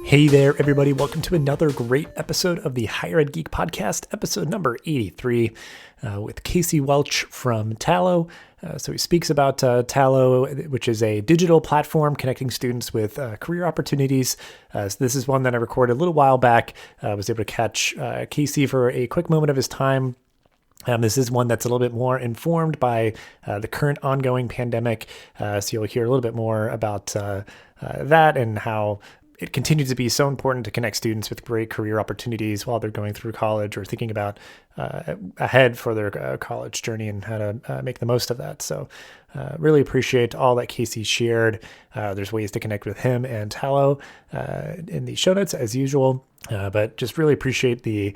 Hey there, everybody. Welcome to another great episode of the Higher Ed Geek Podcast, episode number 83, with Casey Welch from Tallo. So he speaks about Tallo, which is a digital platform connecting students with career opportunities. So this is one that I recorded a little while back. I was able to catch Casey for a quick moment of his time. This is one that's a little bit more informed by the current ongoing pandemic. So you'll hear a little bit more about that and how it continues to be so important to connect students with great career opportunities while they're going through college or thinking about ahead for their college journey and how to make the most of that. So really appreciate all that Casey shared. There's ways to connect with him and Tallo in the show notes as usual, but just really appreciate the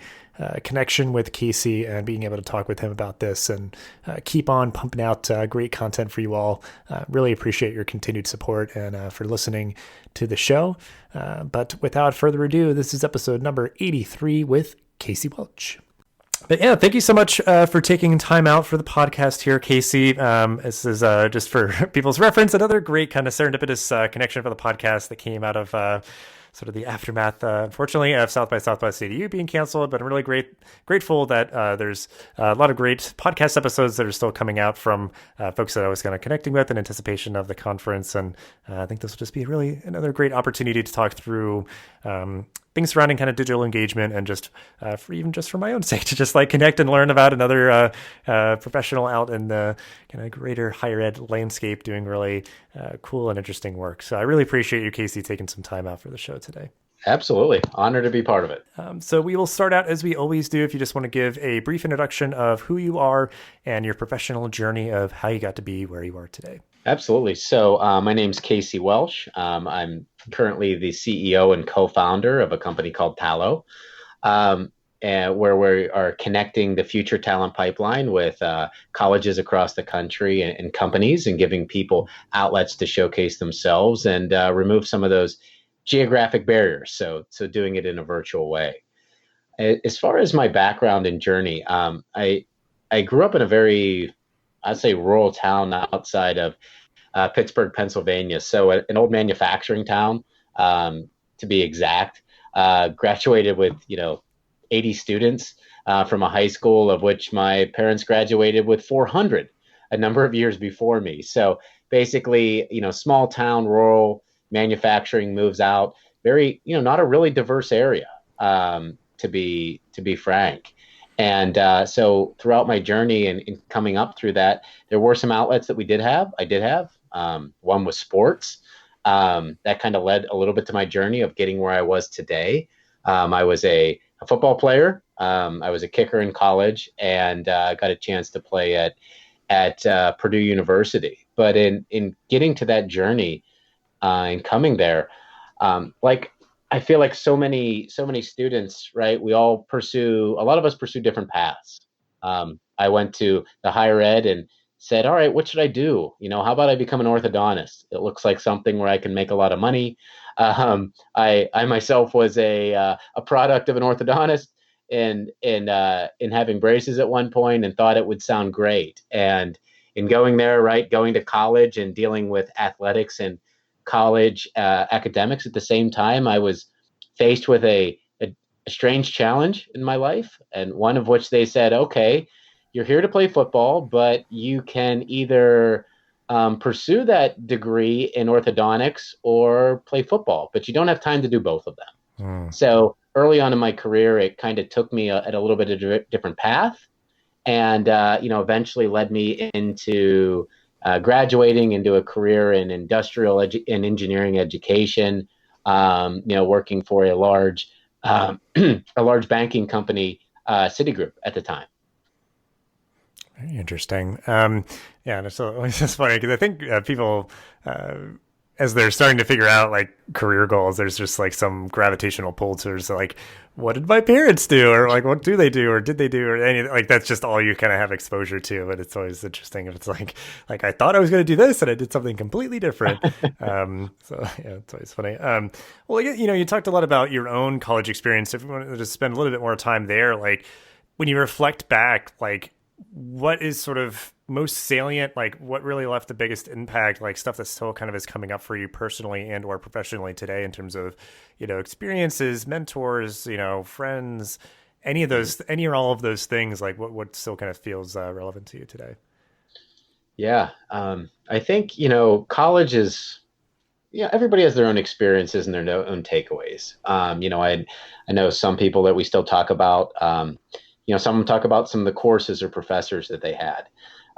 connection with Casey and being able to talk with him about this and keep on pumping out great content for you all. Really appreciate your continued support and for listening to the show. But without further ado, this is episode number 83 with Casey Welch. But yeah, thank you so much for taking time out for the podcast here, Casey. This is just for people's reference, another great kind of serendipitous connection for the podcast that came out of sort of the aftermath, unfortunately, of South by Southwest CDU being canceled. But I'm really grateful that there's a lot of great podcast episodes that are still coming out from folks that I was kind of connecting with in anticipation of the conference. And I think this will just be really another great opportunity to talk through things surrounding kind of digital engagement and just for my own sake to just like connect and learn about another professional out in the kind of greater higher ed landscape doing really cool and interesting work. So I really appreciate you, Casey, taking some time out for the show today. Absolutely. Honored to be part of it. So we will start out as we always do. If you just want to give a brief introduction of who you are and your professional journey of how you got to be where you are today. Absolutely. So my name's Casey Welch. I'm currently the CEO and co-founder of a company called Tallo, and where we are connecting the future talent pipeline with colleges across the country and companies and giving people outlets to showcase themselves and remove some of those geographic barriers. So doing it in a virtual way. As far as my background and journey, I grew up in a very, I'd say, rural town outside of Pittsburgh, Pennsylvania. So an old manufacturing town, to be exact. Graduated with 80 students from a high school, of which my parents graduated with 400 a number of years before me. So basically, small town, rural manufacturing moves out. Very, not a really diverse area, to be frank. And so throughout my journey and coming up through that, there were some outlets that I did have. One was sports. That kind of led a little bit to my journey of getting where I was today. I was a football player. I was a kicker in college and got a chance to play at Purdue University. But in getting to that journey and coming there, I feel like so many students, right? A lot of us pursue different paths. I went to the higher ed and said, all right, what should I do? How about I become an orthodontist? It looks like something where I can make a lot of money. I myself was a product of an orthodontist in having braces at one point and thought it would sound great. And in going there, right, going to college and dealing with athletics and college academics at the same time, I was faced with a strange challenge in my life, and one of which they said, okay, you're here to play football, but you can either pursue that degree in orthodontics or play football, but you don't have time to do both of them. So early on in my career, it kind of took me at a little bit of a different path, and eventually led me into graduating into a career in industrial and engineering education, working for a large banking company, Citigroup at the time. Very interesting. Yeah, and it's just funny because I think people, as they're starting to figure out like career goals, there's just like some gravitational pull towards like, what did my parents do, or like, what do they do, or did they do, or anything like that's just all you kind of have exposure to. But it's always interesting if it's like I thought I was going to do this and I did something completely different. So yeah, it's always funny. Well, you talked a lot about your own college experience. If you want to just spend a little bit more time there, like when you reflect back, like what is sort of most salient, like what really left the biggest impact, like stuff that still kind of is coming up for you personally and or professionally today in terms of, experiences, mentors, friends, any or all of those things, like what still kind of feels relevant to you today? Yeah. I think, college is, everybody has their own experiences and their own takeaways. I know some people that we still talk about, some of them talk about some of the courses or professors that they had.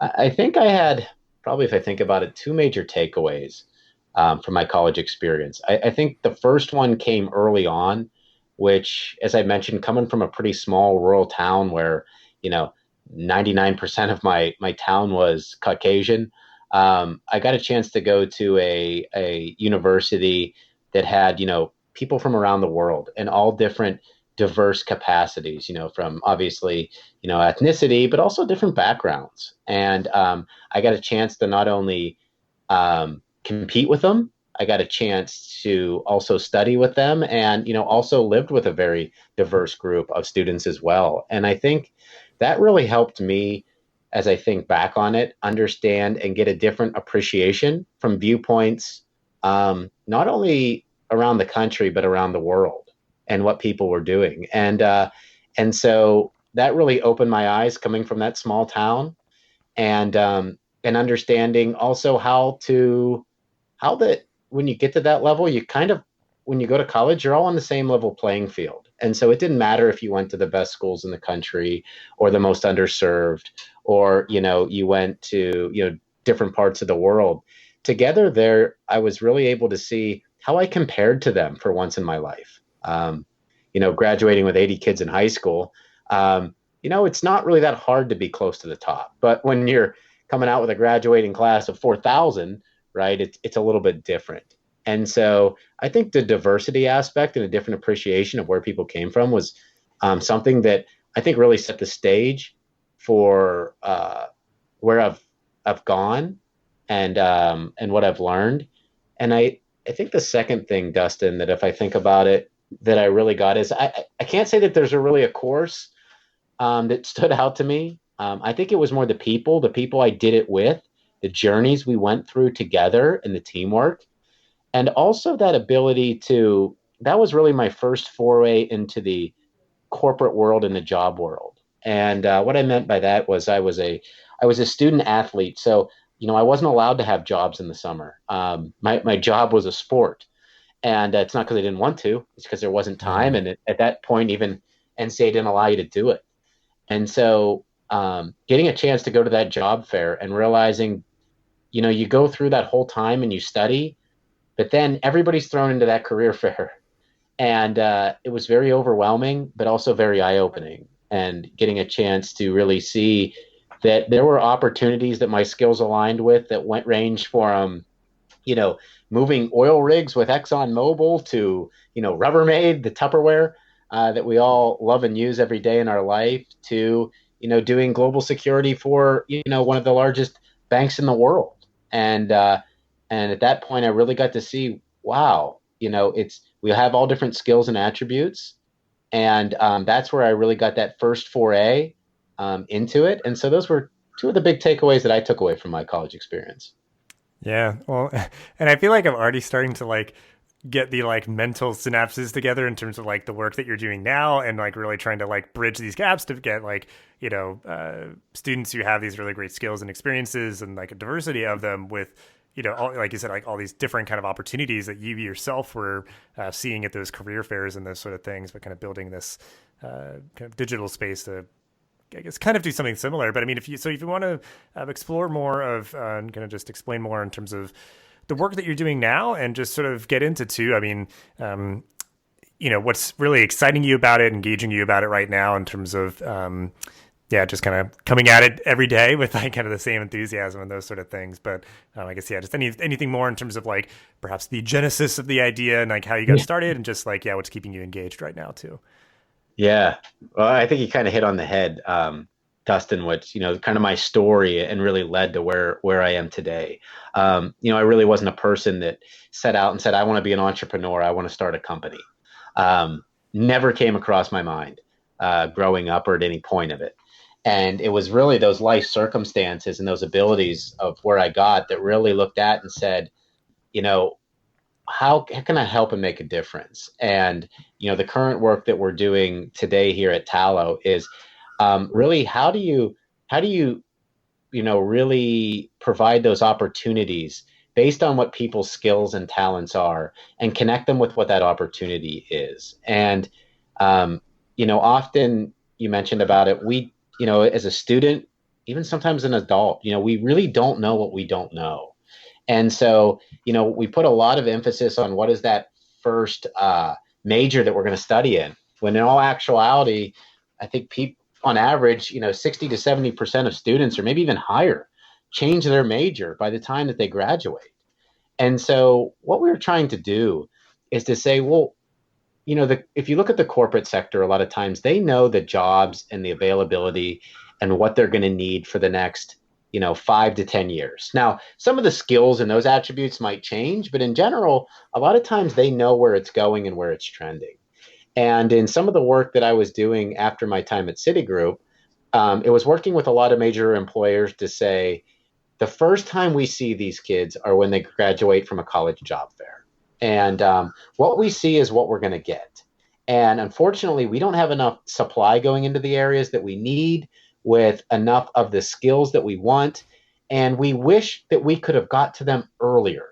I think I had, probably if I think about it, two major takeaways from my college experience. I think the first one came early on, which, as I mentioned, coming from a pretty small rural town where, you know, 99% of my town was Caucasian. I got a chance to go to a university that had, people from around the world and all different diverse capacities, from obviously, ethnicity, but also different backgrounds. And I got a chance to not only compete with them, I got a chance to also study with them and, also lived with a very diverse group of students as well. And I think that really helped me, as I think back on it, understand and get a different appreciation from viewpoints, not only around the country, but around the world and what people were doing. And so that really opened my eyes coming from that small town and understanding also how that when you get to that level, you kind of, when you go to college, you're all on the same level playing field. And so it didn't matter if you went to the best schools in the country or the most underserved, or, you went to, different parts of the world. Together there, I was really able to see how I compared to them for once in my life. Graduating with 80 kids in high school, it's not really that hard to be close to the top. But when you're coming out with a graduating class of 4,000, right, it's a little bit different. And so I think the diversity aspect and a different appreciation of where people came from was something that I think really set the stage for where I've gone and what I've learned. And I think the second thing, Dustin, that if I think about it, that I really got is I can't say that there's really a course that stood out to me. I think it was more the people I did it with, the journeys we went through together, and the teamwork. And also that ability that was really my first foray into the corporate world and the job world. And what I meant by that was I was a student athlete. So, I wasn't allowed to have jobs in the summer. My job was a sport. And it's not because I didn't want to, it's because there wasn't time. And at that point, even NCAA didn't allow you to do it. And so getting a chance to go to that job fair and realizing, you go through that whole time and you study, but then everybody's thrown into that career fair. And it was very overwhelming, but also very eye-opening. And getting a chance to really see that there were opportunities that my skills aligned with that range from, moving oil rigs with ExxonMobil to, Rubbermaid, the Tupperware that we all love and use every day in our life, to, doing global security for, one of the largest banks in the world. And at that point, I really got to see, wow, we have all different skills and attributes. And that's where I really got that first foray into it. And so those were two of the big takeaways that I took away from my college experience. Yeah, well, and I feel like I'm already starting to get the mental synapses together in terms of the work that you're doing now, and really trying to bridge these gaps to get students who have these really great skills and experiences and a diversity of them with all, like you said, all these different kind of opportunities that you yourself were seeing at those career fairs and those sort of things, but kind of building this kind of digital space to, I guess, kind of do something similar. But I mean, if you want to explore more of and kind of just explain more in terms of the work that you're doing now, and just sort of get into too, I mean, what's really exciting you about it, engaging you about it right now in terms of, just kind of coming at it every day with kind of the same enthusiasm and those sort of things. But I guess, just anything more in terms of perhaps the genesis of the idea and how you got started, and just what's keeping you engaged right now too. Yeah. Well, I think you kind of hit on the head, Dustin, which, kind of my story and really led to where I am today. I really wasn't a person that set out and said, I want to be an entrepreneur. I want to start a company. Never came across my mind growing up or at any point of it. And it was really those life circumstances and those abilities of where I got that really looked at and said, you know, how can I help and make a difference? And, the current work that we're doing today here at Tallo is really how do you really provide those opportunities based on what people's skills and talents are and connect them with what that opportunity is. And, often you mentioned about it, as a student, even sometimes an adult, we really don't know what we don't know. And so, we put a lot of emphasis on what is that first major that we're going to study in, when in all actuality, I think people, on average, 60 to 70% of students, or maybe even higher, change their major by the time that they graduate. And so what we were trying to do is to say, well, if you look at the corporate sector, a lot of times they know the jobs and the availability and what they're going to need for the next 5 to 10 years. Now, some of the skills and those attributes might change, but in general, a lot of times they know where it's going and where it's trending. And in some of the work that I was doing after my time at Citigroup, it was working with a lot of major employers to say, the first time we see these kids are when they graduate from a college job fair. And what we see is what we're going to get. And unfortunately, we don't have enough supply going into the areas that we need with enough of the skills that we want. And we wish that we could have got to them earlier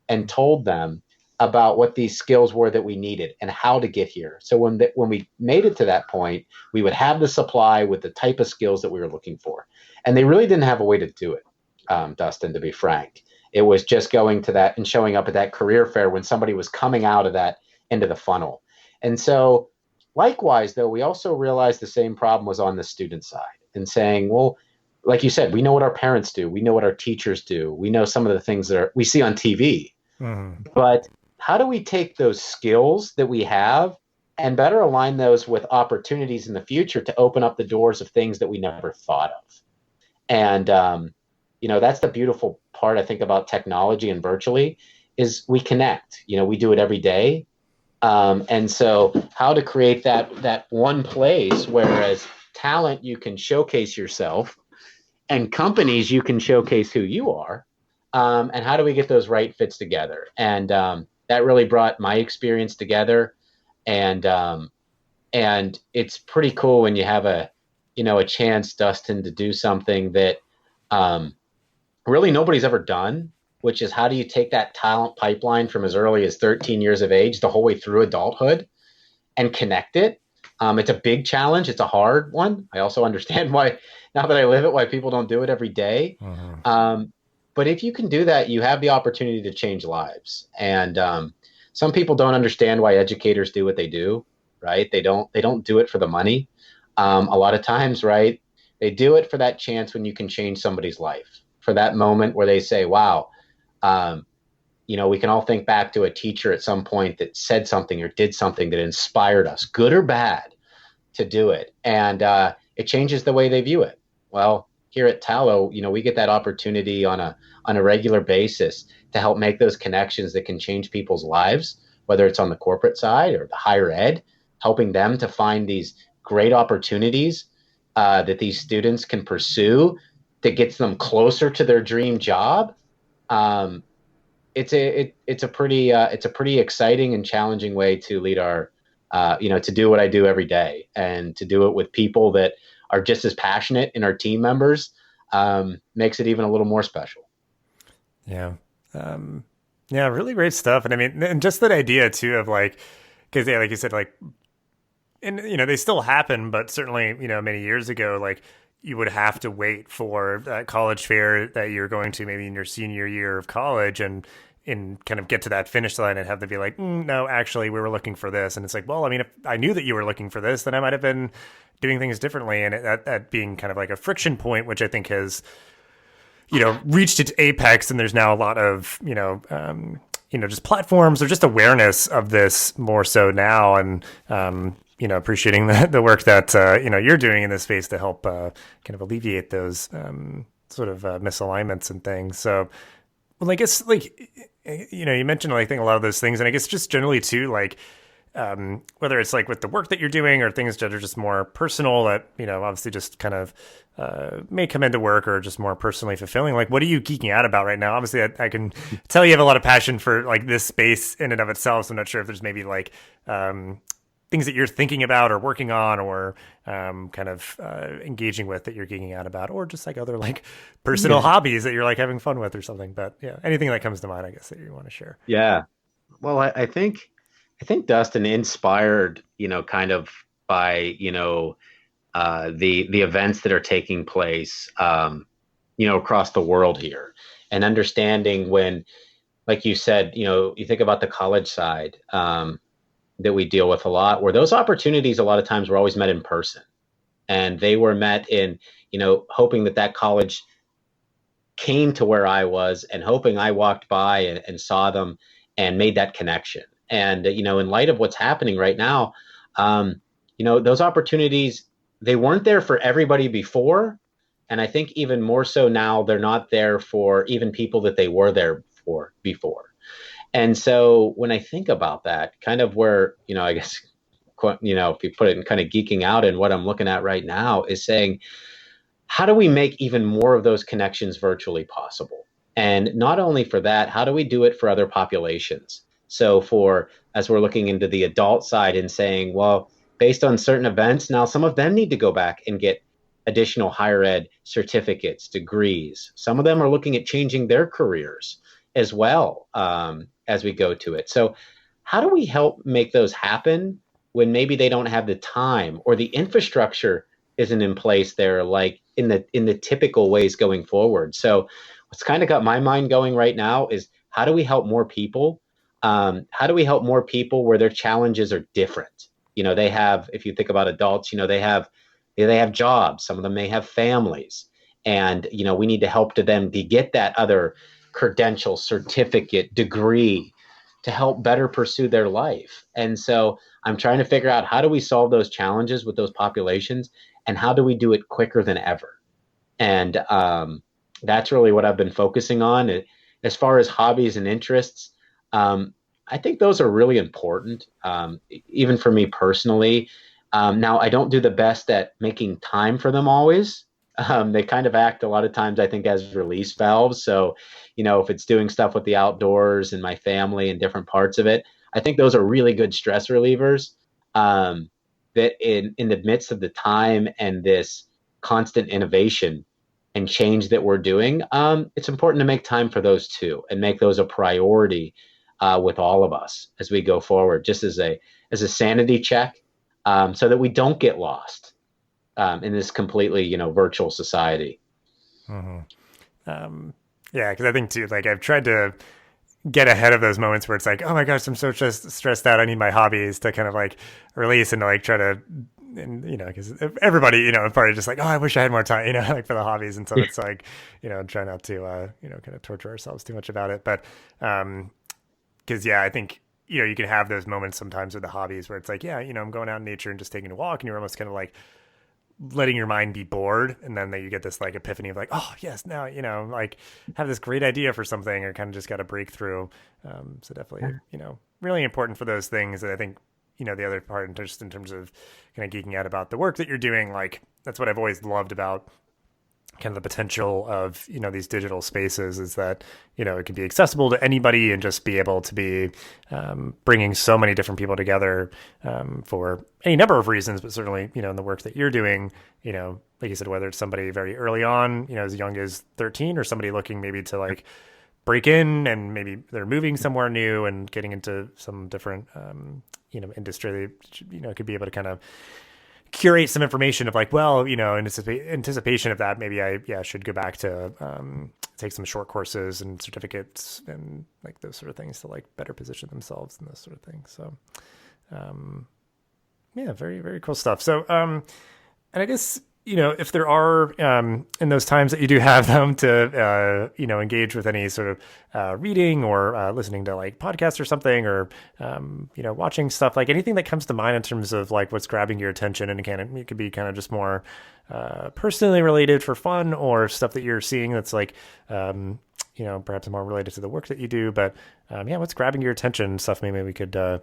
and told them about what these skills were that we needed and how to get here. So when we made it to that point, we would have the supply with the type of skills that we were looking for. And they really didn't have a way to do it, Dustin, to be frank. It was just going to that and showing up at that career fair when somebody was coming out of that into the funnel. And so likewise, though, we also realized the same problem was on the student side and saying, well, like you said, we know what our parents do. We know what our teachers do. We know some of the things that we see on TV. Mm-hmm. But how do we take those skills that we have and better align those with opportunities in the future to open up the doors of things that we never thought of? And, that's the beautiful part, I think, about technology and virtually is we connect. We do it every day. And so how to create that one place, whereas talent, you can showcase yourself, and companies, you can showcase who you are. And how do we get those right fits together? And that really brought my experience together. And it's pretty cool when you have a chance, Dustin, to do something that really nobody's ever done, which is how do you take that talent pipeline from as early as 13 years of age the whole way through adulthood and connect it. It's a big challenge. It's a hard one. I also understand why, now that I live it, why people don't do it every day. Mm-hmm. But if you can do that, you have the opportunity to change lives. And some people don't understand why educators do what they do, right? They don't do it for the money. A lot of times, right? They do it for that chance when you can change somebody's life, for that moment where they say, wow, we can all think back to a teacher at some point that said something or did something that inspired us, good or bad, to do it. And it changes the way they view it. Well, here at Tallo, we get that opportunity on a regular basis to help make those connections that can change people's lives, whether it's on the corporate side or the higher ed, helping them to find these great opportunities that these students can pursue that gets them closer to their dream job. It's a pretty exciting and challenging way to lead our, to do what I do every day, and to do it with people that are just as passionate in our team members, makes it even a little more special. Yeah. Yeah, really great stuff. And I mean, and just that idea too of like, because yeah, like you said, like, and they still happen, but certainly, many years ago, like you would have to wait for that college fair that you're going to maybe in your senior year of college and kind of get to that finish line and have to be like, no, actually, we were looking for this. And it's like, well, I mean, if I knew that you were looking for this, then I might have been doing things differently. And that being kind of like a friction point, which I think has, reached its apex. And there's now a lot of, just platforms or just awareness of this more so now. And, appreciating the work that, you're doing in this space to help kind of alleviate those sort of misalignments and things. So, well, I guess like, you mentioned, I think a lot of those things, and I guess just generally too, like, whether it's like with the work that you're doing or things that are just more personal that, obviously just kind of may come into work or just more personally fulfilling. Like, what are you geeking out about right now? Obviously, I can tell you have a lot of passion for like this space in and of itself. So I'm not sure if there's maybe like things that you're thinking about or working on or kind of engaging with that you're geeking out about, or just like other like personal hobbies that you're like having fun with or something. But yeah, anything that comes to mind, I guess, that you want to share. Yeah. Well, I think Dustin inspired, kind of by, the events that are taking place, across the world here, and understanding when, like you said, you think about the college side, that we deal with a lot, where those opportunities a lot of times were always met in person, and they were met in, hoping that college came to where I was, and hoping I walked by and saw them and made that connection. And, in light of what's happening right now, those opportunities, they weren't there for everybody before. And I think even more so now, they're not there for even people that they were there for before. And so when I think about that, kind of where, I guess, if you put it in kind of geeking out, and what I'm looking at right now is saying, how do we make even more of those connections virtually possible? And not only for that, how do we do it for other populations? So as we're looking into the adult side and saying, well, based on certain events, now some of them need to go back and get additional higher ed certificates, degrees. Some of them are looking at changing their careers as well, as we go to it. So how do we help make those happen when maybe they don't have the time, or the infrastructure isn't in place there, like in the typical ways going forward? So what's kind of got my mind going right now is, how do we help more people? How do we help more people where their challenges are different? They have, if you think about adults, they have jobs. Some of them may have families, and we need to help to them to get that other credential, certificate, degree, to help better pursue their life. And so I'm trying to figure out, how do we solve those challenges with those populations, and how do we do it quicker than ever? And that's really what I've been focusing on. As far as hobbies and interests, I think those are really important, even for me personally. Now, I don't do the best at making time for them always. They kind of act a lot of times, I think, as release valves. So, if it's doing stuff with the outdoors and my family and different parts of it, I think those are really good stress relievers, that in the midst of the time and this constant innovation and change that we're doing, it's important to make time for those too, and make those a priority with all of us as we go forward, just as a sanity check, so that we don't get lost in this completely, virtual society. Mm-hmm. Yeah, because I think too, like, I've tried to get ahead of those moments where it's like, oh my gosh, I'm so stressed out. I need my hobbies to kind of like release, and to like try to, and because everybody, probably just like, oh, I wish I had more time, like for the hobbies. And so it's like, try not to, kind of torture ourselves too much about it. But, because I think, you can have those moments sometimes with the hobbies where it's like, I'm going out in nature and just taking a walk, and you're almost kind of like letting your mind be bored, and then you get this like epiphany of like, oh yes, now like have this great idea for something, or kind of just got a breakthrough. So definitely, really important for those things. And I think, the other part, just in terms of kind of geeking out about the work that you're doing, like that's what I've always loved about kind of the potential of, these digital spaces, is that, it can be accessible to anybody, and just be able to be bringing so many different people together for any number of reasons, but certainly, in the work that you're doing, like you said, whether it's somebody very early on, as young as 13, or somebody looking maybe to like break in, and maybe they're moving somewhere new and getting into some different, industry, could be able to kind of curate some information of like, well, in anticipation of that, maybe I should go back to take some short courses and certificates and like those sort of things to like better position themselves and those sort of things. So very, very cool stuff. So and I guess, if there are in those times that you do have them to engage with any sort of reading or listening to like podcasts or something, or watching stuff, like anything that comes to mind in terms of like what's grabbing your attention, and it could be kind of just more personally related for fun, or stuff that you're seeing that's like perhaps more related to the work that you do. But what's grabbing your attention? Stuff maybe we could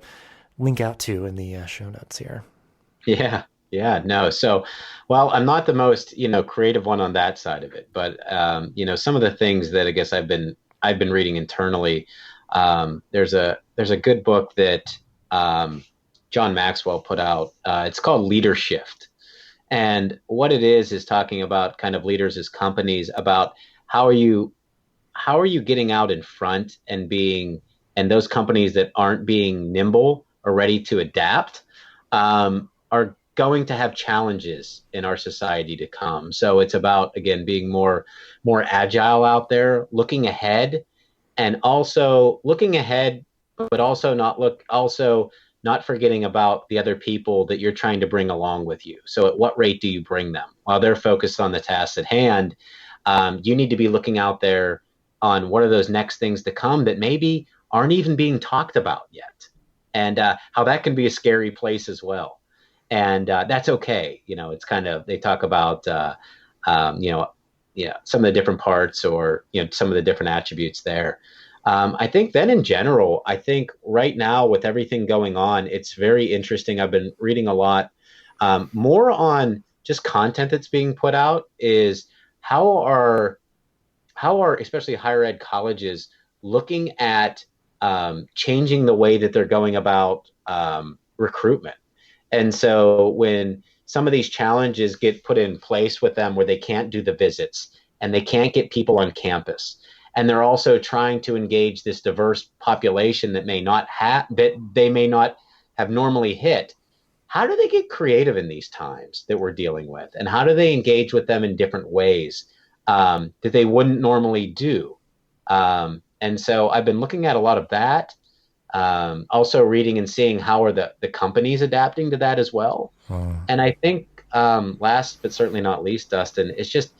link out to in the show notes here. Yeah. Yeah. No. So, well, I'm not the most, creative one on that side of it, but, some of the things that I guess I've been reading internally. There's a good book that, John Maxwell put out. It's called Leadership. And what it is talking about kind of leaders as companies about how are you how are you getting out in front and those companies that aren't being nimble or ready to adapt are going to have challenges in our society to come. So it's about, again, being more agile out there, looking ahead, and also looking ahead, but also not forgetting about the other people that you're trying to bring along with you. So at what rate do you bring them while they're focused on the tasks at hand? You need to be looking out there on what are those next things to come that maybe aren't even being talked about yet, and how that can be a scary place as well. And that's okay. It's kind of, they talk about some of the different parts, or some of the different attributes there. I think then in general, I think right now with everything going on, it's very interesting. I've been reading a lot more on just content that's being put out. Is how are especially higher ed colleges looking at changing the way that they're going about recruitment. And so when some of these challenges get put in place with them, where they can't do the visits and they can't get people on campus, and they're also trying to engage this diverse population that they may not have normally hit, how do they get creative in these times that we're dealing with, and how do they engage with them in different ways that they wouldn't normally do? And so I've been looking at a lot of that. Also reading and seeing how are the companies adapting to that as well. And I think last but certainly not least, Dustin, it's just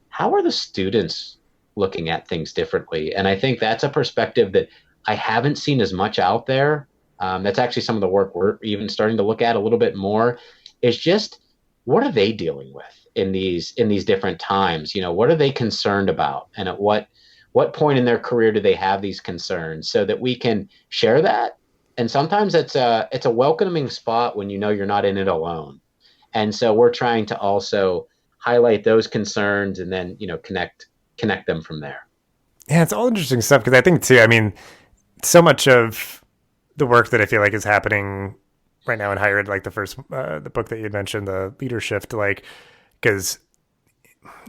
how are the students looking at things differently? And I think that's a perspective that I haven't seen as much out there. That's actually some of the work we're even starting to look at a little bit more, is just what are they dealing with in these different times? What are they concerned about? And at what point in their career do they have these concerns, so that we can share that? And sometimes it's a welcoming spot when you're not in it alone. And so we're trying to also highlight those concerns and then, connect them from there. Yeah, it's all interesting stuff, because I think too, I mean, so much of the work that I feel like is happening right now in higher ed, like the book that you mentioned, the Leadership, like, because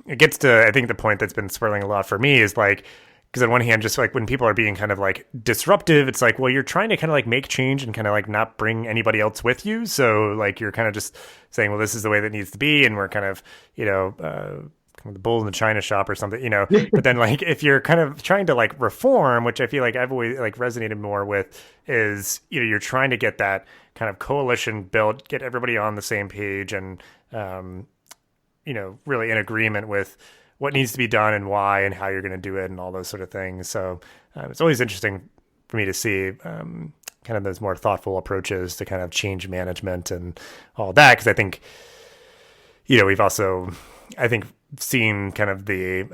it gets to, I think the point that's been swirling a lot for me is like, because on one hand, just like when people are being kind of like disruptive, it's like, well, you're trying to kind of like make change and kind of like not bring anybody else with you. So like you're kind of just saying, well, this is the way that needs to be. And we're kind of, the bull in the china shop or something, but then like if you're kind of trying to like reform, which I feel like I've always like resonated more with, is you're trying to get that kind of coalition built, get everybody on the same page, and really in agreement with what needs to be done and why and how you're going to do it and all those sort of things. So it's always interesting for me to see kind of those more thoughtful approaches to kind of change management and all that, because I think we've also, I think, seen kind of the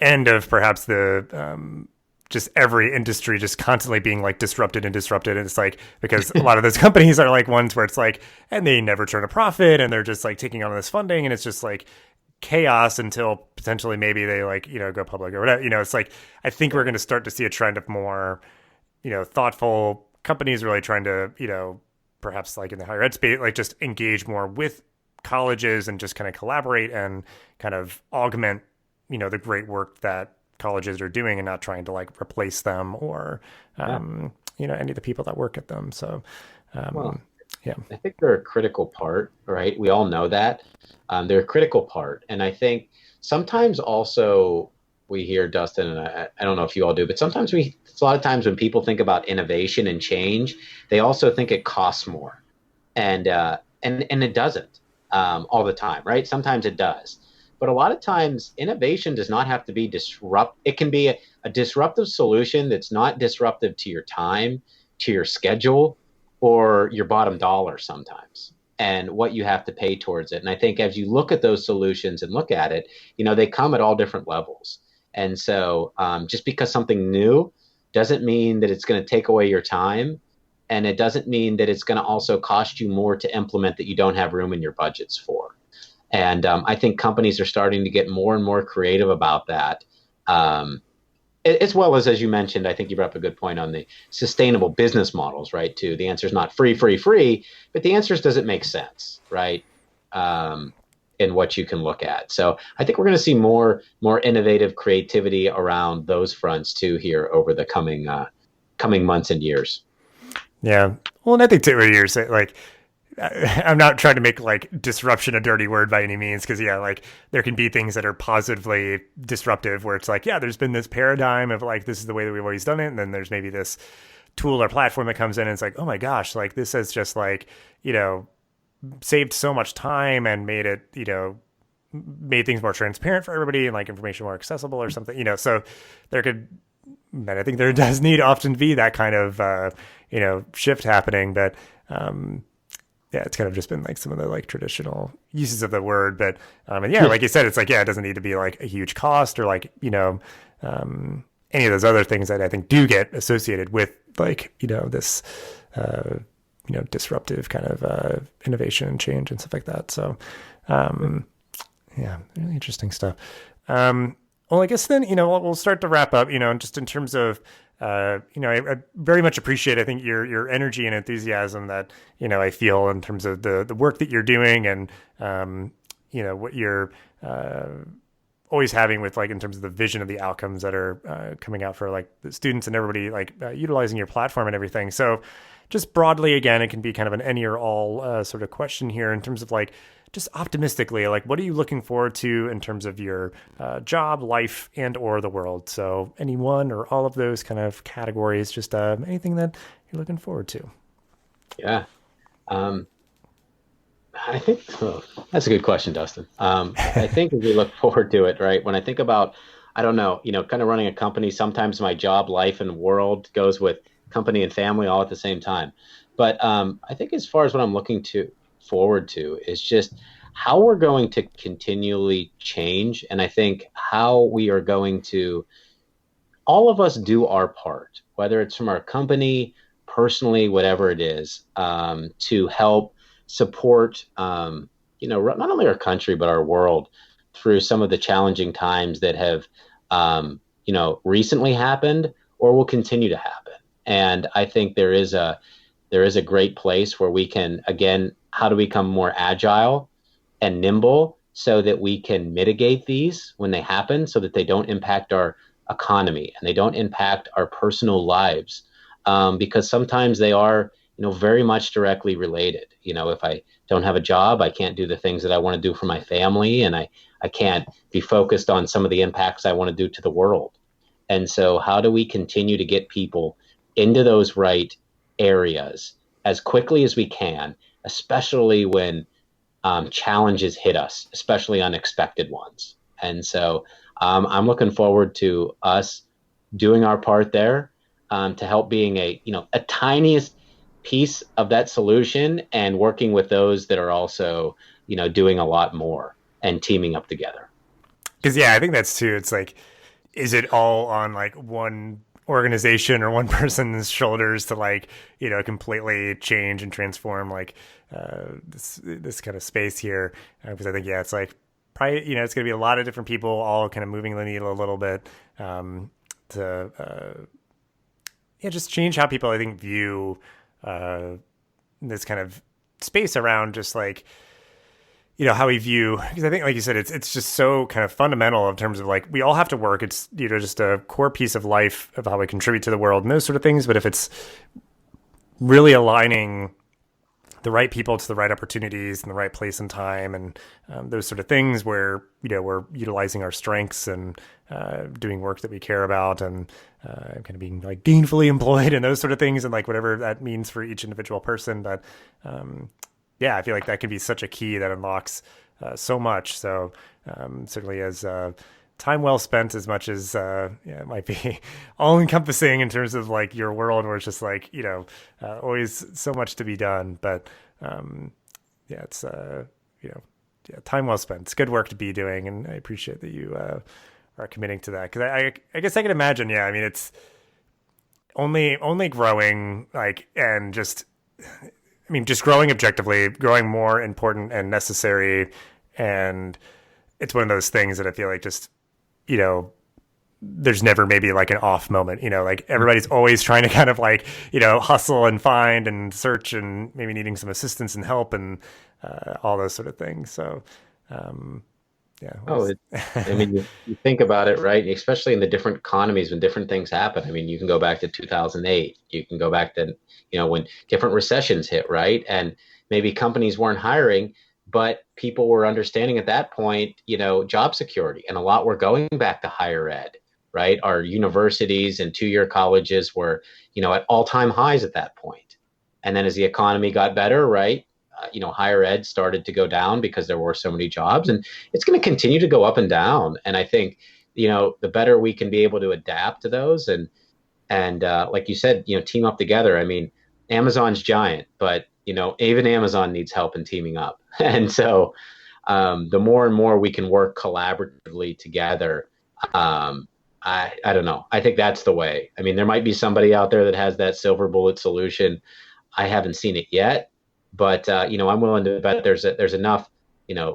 end of perhaps the just every industry just constantly being like disrupted. And it's like, because a lot of those companies are like ones where it's like, and they never turn a profit, and they're just like taking on this funding, and it's just like chaos until potentially maybe they like, go public or whatever. It's like, I think we're going to start to see a trend of more, thoughtful companies really trying to, perhaps like in the higher ed space, like just engage more with colleges and just kind of collaborate and kind of augment, the great work that colleges are doing, and not trying to like replace them or, any of the people that work at them. So, yeah, I think they're a critical part, right? We all know that they're a critical part. And I think sometimes also we hear, Dustin, and I don't know if you all do, but sometimes a lot of times when people think about innovation and change, they also think it costs more, and it doesn't. All the time, right? Sometimes it does. But a lot of times innovation does not have to be disrupt. It can be a disruptive solution that's not disruptive to your time, to your schedule, or your bottom dollar sometimes, and what you have to pay towards it. And I think as you look at those solutions and look at it, they come at all different levels. And so just because something new doesn't mean that it's going to take away your time. And it doesn't mean that it's going to also cost you more to implement that you don't have room in your budgets for. And I think companies are starting to get more and more creative about that. Um, as well as you mentioned, I think you brought up a good point on the sustainable business models, right? Too. The answer is not free, free, free, but the answer is, does it make sense, right? Um, in what you can look at. So I think we're going to see more innovative creativity around those fronts too here over the coming months and years. Yeah. Well, and I think too, what you're saying, like, I'm not trying to make like disruption a dirty word by any means, because yeah, like there can be things that are positively disruptive where it's like, yeah, there's been this paradigm of like this is the way that we've always done it, and then there's maybe this tool or platform that comes in and it's like, oh my gosh, like this has just like, you know, saved so much time and made it, you know, made things more transparent for everybody and like information more accessible or something, you know. So there could, and I think there does need often be that kind of you know, shift happening, but yeah, it's kind of just been like some of the like traditional uses of the word, but and yeah, like you said, it's like, yeah, it doesn't need to be like a huge cost or like, you know, any of those other things that I think do get associated with like, you know, this you know, disruptive kind of innovation and change and stuff like that. So yeah, really interesting stuff. Well, I guess then, you know, we'll start to wrap up, you know, just in terms of, you know, I very much appreciate, I think, your energy and enthusiasm that, you know, I feel in terms of the work that you're doing and, you know, what you're always having with like in terms of the vision of the outcomes that are coming out for like the students and everybody like utilizing your platform and everything. So just broadly, again, it can be kind of an any or all sort of question here in terms of like, just optimistically, like what are you looking forward to in terms of your job, life, and or the world? So any one or all of those kind of categories, just anything that you're looking forward to. Yeah. Um, I think that's a good question, Dustin. I think as we look forward to it, right? When I think about, I don't know, you know, kind of running a company, sometimes my job, life, and world goes with company and family all at the same time. But I think as far as what I'm looking to forward to is just how we're going to continually change, and I think how we are going to all of us do our part, whether it's from our company, personally, whatever it is, to help support, you know, not only our country but our world through some of the challenging times that have, you know, recently happened or will continue to happen. And I think there is a great place where we can again, how do we become more agile and nimble so that we can mitigate these when they happen, so that they don't impact our economy and they don't impact our personal lives, because sometimes they are, you know, very much directly related. You know, if I don't have a job, I can't do the things that I want to do for my family, and I can't be focused on some of the impacts I want to do to the world. And so how do we continue to get people into those right areas as quickly as we can, especially when challenges hit us, especially unexpected ones. And so I'm looking forward to us doing our part there, to help being a, you know, a tiniest piece of that solution and working with those that are also, you know, doing a lot more and teaming up together. Because yeah, I think that's too. It's like, is it all on like one organization or one person's shoulders to like, you know, completely change and transform like this kind of space here? Because I think yeah, it's like probably, you know, it's going to be a lot of different people all kind of moving the needle a little bit, to yeah, just change how people I think view this kind of space around just like, you know, how we view, because I think like you said, it's just so kind of fundamental in terms of like we all have to work. It's, you know, just a core piece of life of how we contribute to the world and those sort of things. But if it's really aligning the right people to the right opportunities in the right place and time and those sort of things where, you know, we're utilizing our strengths and doing work that we care about and kind of being like gainfully employed and those sort of things and like whatever that means for each individual person. But yeah, I feel like that can be such a key that unlocks so much. So certainly as time well spent, as much as yeah, it might be all encompassing in terms of like your world where it's just like, you know, always so much to be done. But yeah, it's, you know, yeah, time well spent. It's good work to be doing. And I appreciate that you are committing to that. Cause I guess I can imagine, yeah, I mean, it's only growing, like, and just, I mean, just growing objectively, growing more important and necessary. And it's one of those things that I feel like just, you know, there's never maybe like an off moment, you know, like everybody's always trying to kind of like, you know, hustle and find and search and maybe needing some assistance and help and all those sort of things. So, yeah. Oh, I mean, you think about it, right? Especially in the different economies when different things happen. I mean, you can go back to 2008. You can go back to, when different recessions hit, right? And maybe companies weren't hiring, but people were understanding at that point, job security, and a lot were going back to higher ed, right? Our universities and two-year colleges were, at all-time highs at that point. And then as the economy got better, right? Higher ed started to go down because there were so many jobs, and it's going to continue to go up and down. And I think, the better we can be able to adapt to those and like you said, team up together. I mean, Amazon's giant, but, even Amazon needs help in teaming up. And so the more and more we can work collaboratively together, I don't know. I think that's the way. I mean, there might be somebody out there that has that silver bullet solution. I haven't seen it yet. But I'm willing to bet there's enough,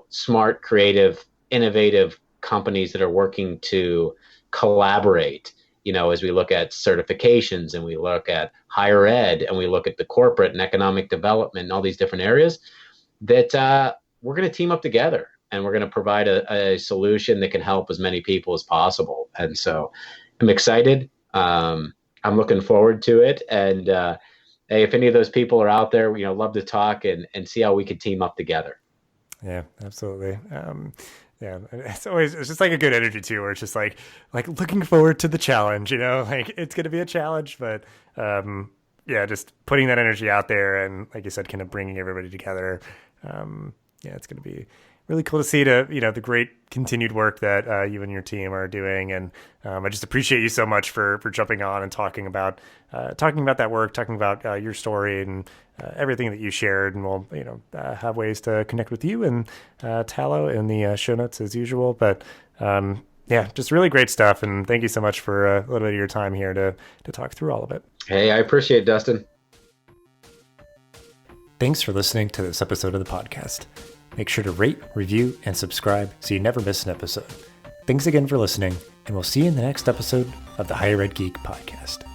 smart, creative, innovative companies that are working to collaborate. As we look at certifications and we look at higher ed and we look at the corporate and economic development and all these different areas, that we're going to team up together and we're going to provide a solution that can help as many people as possible. And so I'm excited. I'm looking forward to it. And hey, if any of those people are out there, love to talk and see how we could team up together. Yeah, absolutely. Yeah, it's just like a good energy too, where it's just like looking forward to the challenge, like it's going to be a challenge, but yeah, just putting that energy out there and like you said, kind of bringing everybody together. Yeah, it's going to be really cool to see the great continued work that you and your team are doing. And I just appreciate you so much for jumping on and talking about that work, talking about your story and everything that you shared. And we'll, have ways to connect with you and Tallo in the show notes as usual. But yeah, just really great stuff. And thank you so much for a little bit of your time here to talk through all of it. Hey, I appreciate it, Dustin. Thanks for listening to this episode of the podcast. Make sure to rate, review, and subscribe so you never miss an episode. Thanks again for listening, and we'll see you in the next episode of the Higher Ed Geek Podcast.